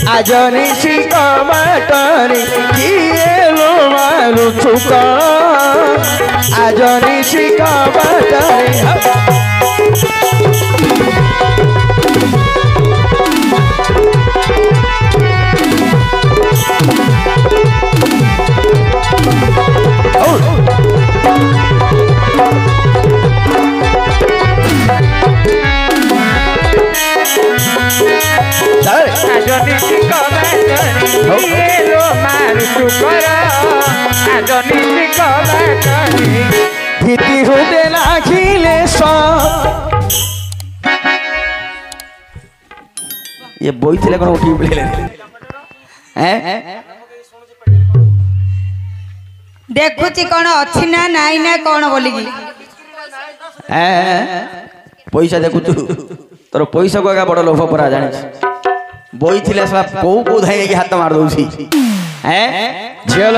आज निशी कबाटरे किए लो मारू छुक आज निशी कबाटरे भीति होते लाखिले ये बोई थिले कोन उठी बोले हैं देखुची कोन अछि ना नाइ ना कोन बोली की पैसा देखु तू तोर पैसा को बड़ लोभ परा जानि बोई थिले सब को धाई के हाथ मार दोसी झियो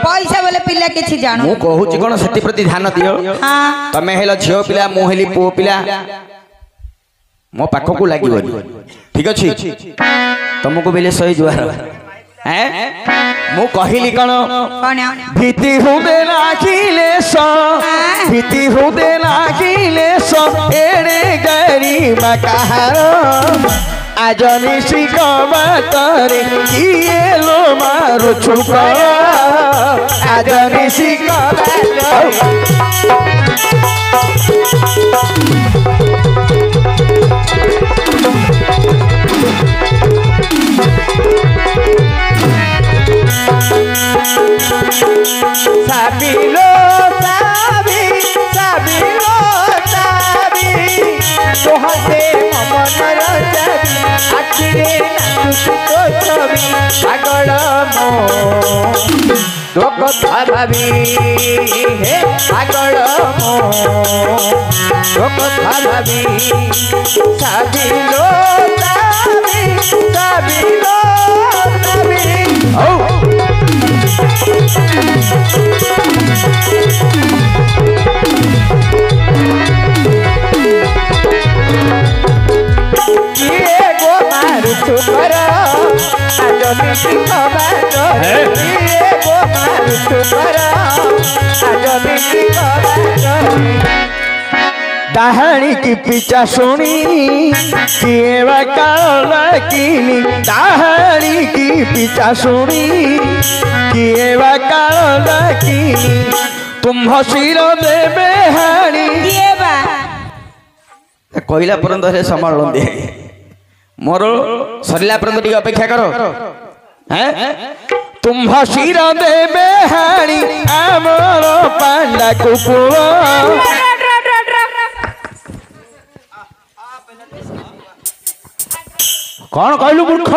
पैसा बोले पिला किछि जानो मु कहूची कोन सती प्रति ध्यान दियो हां तमे हेलो झियो पिला मु हेली पो पिला मो पाखो को लागिबो ठीक अछि तुमको बेले सही जुआर मु कहिली कोन भीति हुदे लाखिले भीति हुदे लाखिले एड़े गरी मकार आज निशी कबाटरे किए लो मारू छुक आज निशी कबाटरे साबिलो साबी साबिलो साबी तोहते मन रचाबी आखिरे नाचु तो छवि पागल मो तो कथा भाबी हे पागल मो तो कथा भाबी साबिलो साबी साबिलो साबी ओ किए गो मारू छुकर आज निशी कबाटरे किए गो मारू छुकर आज निशी कबाटरे डाहाणी की पीछा सुनी किए वा काला किनी डाहाणी की पीछा सुनी किए वा काला किनी तुम हसीर देबे हाणी किए बा कहला पर्यंत हे संभाल दे मोर सरला पर्यंत टी अपेक्षा करो हैं तुम हसीर देबे हाणी आमर पांडा कुकुर कौन कहलु मूर्ख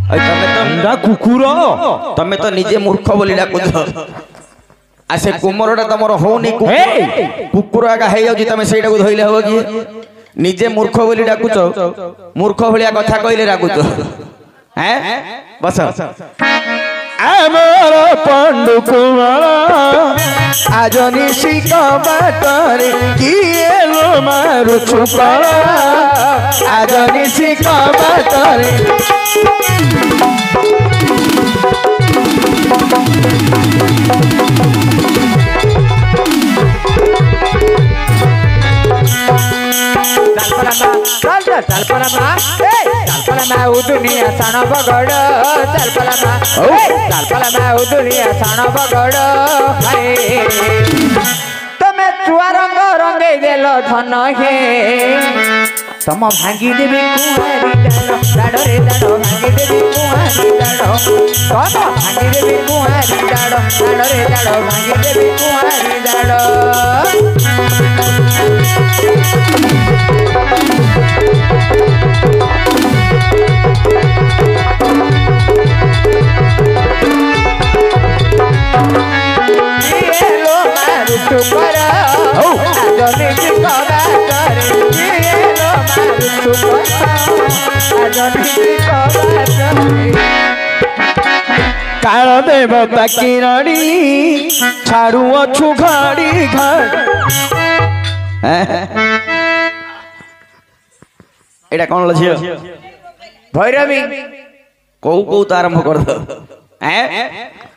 तमे तो कुकुर तमे तो निजे मूर्ख बोली डाकुछ आसे कुमरटा तमर होनी कुकुर आगा हे जाउची तमे सेटा को धइले हो कि निजे मूर्ख बोली डाकुछ मूर्ख भलिया कथा कइले राकुछ हैं बस आमर पंडु कुमार आज निशी कबाटरे किए लो मारू छुक आज निशी कबाटरे चल परमा उदुनिया साण बगड़ चल परमा उदुनिया साण बगड़ तमे चुआ रंग रंगे देल धन हे तम भांगी देवी कुआरी डाड़ रे डाड़ भांगी देवी कुआरी डाड़ तम भांगी देवी कुआरी डाड़ रे डाड़ भांगी देवी कुआरी डाड़ काल देवता किरणी छाड़ू अछु घड़ी घड़ एटा कौन झियो भैरवी कौ कौ तो आरंभ कर दो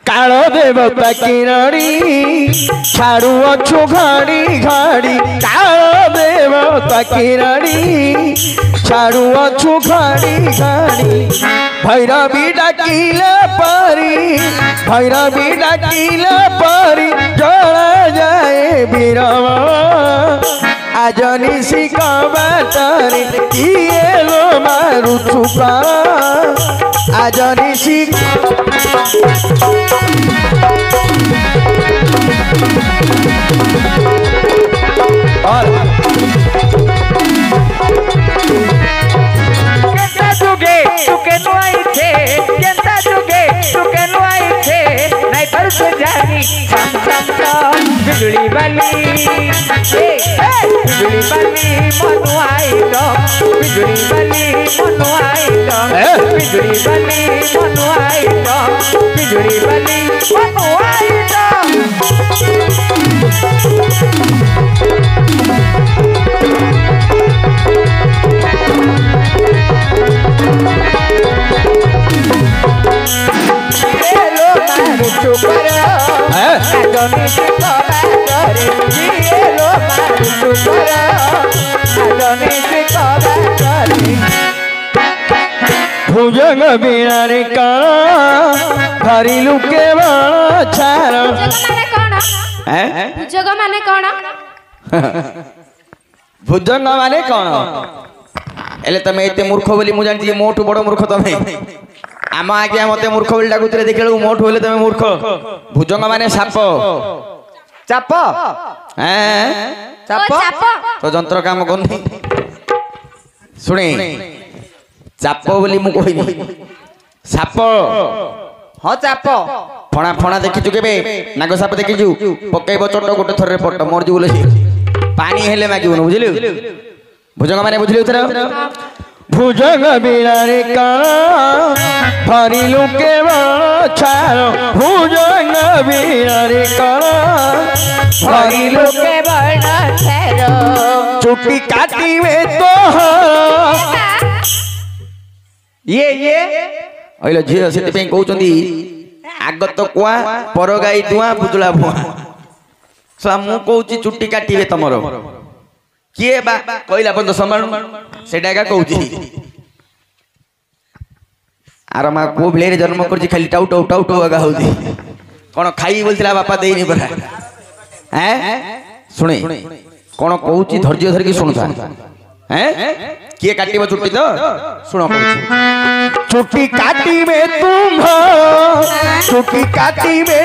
काल देवता किरणी छाड़ू अच्छु घड़ी घड़ी काल देवता किरणी छाड़ू अच्छु घड़ी घड़ी भैरवी डाकिले परी भैरवी डाकिले परी जड़ा जाए बीरव आज निशी कबाटरे किए लो मारू चुका आज निशी और केंता जुगे तुके नुआई थे केंता जुगे तुके नुआई थे नहीं पर से जानी सम सम सम बिजली वाली बिजली वाली मनुआई तो बिजली वाली मनुआई तो बिजली वाली मनुआई तो बिजली वाली मनुआई तो भुजंग बिनारे काना भारी लुके बाण छार भुजंग माने कौन भुजंग माने कौन एले तमे एते मूर्ख बोली मु जानती मोठू बड़ मूर्ख तमे आम आज्ञा मते मूर्ख बोली डाकुतरे देखिलु मोठू होले तमे मूर्ख भुजंग माने साप चाप चाप तो जंत्र काम करनी शुणे चाप बोली मु कहिनी साप हाँ चाप फणा फणा देखिचु केबे नाग साप देखिचु पकेइबो चट गोटे थरे पट मोर जुले पानी हेले मागिबो बुझिलु भुजंग माने बुझिलु उतर भुजंग बिनारे काना भारी लुके बाण भुजंग बिनारे काना भारी लुके बड़ छेरो चुटी काटी में तो ये अइलो झियो सेति पे कहउचंदी आगत कुआ परगाई दुआ बुजुला भुआ सा मु कहउची चुटी काटीबे तमरो किए बा कइला बंद समान सेटा का कहउची आर मा को भेले जन्म करची खाली टाउ टाउ टाउ टाउ आगा होती कोन खाई बोलथिला बापा देइनी परा हैं सुने कोन कहउची धैर्य धर के सुनता हैं किए काटीबो चुटी तो सुनो चुटी काटी में चुटी काटी में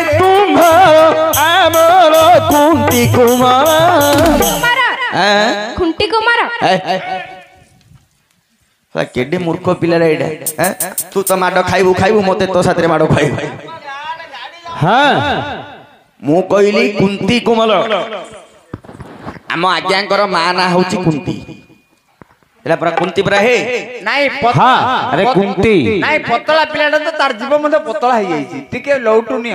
आमर कुंती कुमार खुंटी कुमार केडे मूर्ख पिला एडा तू तो माड खाइबू खाइबू मते तो साथरे माड खाइबू हां मु कहली कुंती कुमार आम आज्ञांकर मा ना होची कुंती एला पूरा कुंती पूरा हे नहीं हां अरे कुंती नहीं पतला पिलाटा तो तार जीव मते पतला हे जाईची टिके लौटुनी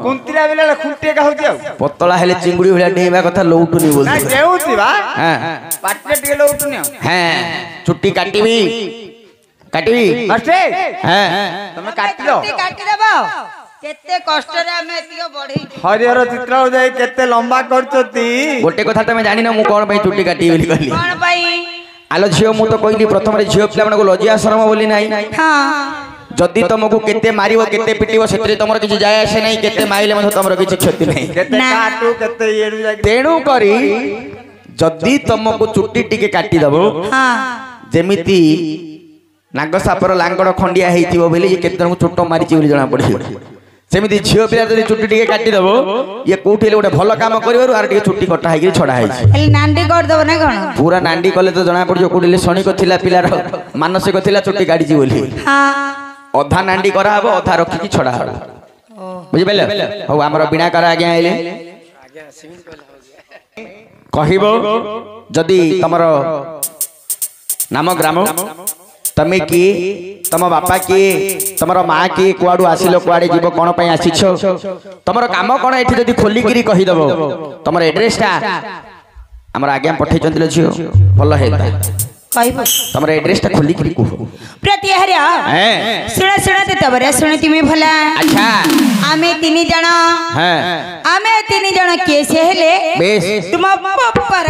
कुंतीला बेला खुंटे का होती पतला हेले चिंगुड़ी भलिया डेबा कथा लौटुनी बोलती नहीं केउती बा हां पाटले टिके लौटुनी हां चुट्टी काटीबी मास्टर हां तमे काटी लो काटी देबो केते कष्ट रे हमें एतिको बढ़ी हरिहर चित्र जाई केते लंबा करचती गोटे कथा तमे जानि न मु कोन भाई चुट्टी काटी बोली कहली कोन भाई आलो झियो मु तो कहली प्रथम रे झियो पिला मन को लजिया शर्म बोली नाही हां जदी तुमको केते मारिवो केते पिटिवो सेतरे तमरो किछि जाय आसे नाही केते माइले मथ तमरो किछि क्षति नाही केते काटू केते येडू जाई तेणु करी जदी तुमको चुट्टी टिके काटी दबो हां जेमिति नाग सापर लांगड़ खंडिया हेइथिबो बोली केते जन चोट मारिछि बोली जणा पड़िबो सेमिति झियो पिला जदी चुट्टी टिके काटी दबो ये कोठेले गोटे भलो काम करिवरु आर टिके चुट्टी कटा हेकि छडा हेछि खाली नांडी कर दबो ना कोन पूरा नांडी कले तो जणा पड़ियो कोठेले शनिक थिला पिलार मानसिक थिला चुट्टी काटिछि बोली हां अधा नांडी करा हबो अधा रखि कि छडा हबो बुझि पेले हो हमर बिना करा आज्ञा आइले कहिबो जदी तमर नाम ग्राम तमे की तम बापा की तमर माँ की कुआडू आसिलो कुआडे जीव कोन पई आसीछो तमर काम कोन एठी जदी खोली गिरी कहि दबो तमर एड्रेस ता हमर आज्ञा पठै चंदिलो छियो भलो हेता କହିବୁ ତମର ଏଡ୍ରେସ ଟା ଖୋଲି କରି କୁହ ପ୍ରତି ହରିଆ ଶୁଣ ଶୁଣ ତବରେ ଶୁଣି ତୁମେ ଭଲା ଆଚ୍ଛା ଆମେ 3 ଜଣ ହଁ ଆମେ 3 ଜଣ କିଏ ସେ ହେଲେ ବେଶ ତୁମ ବାପାର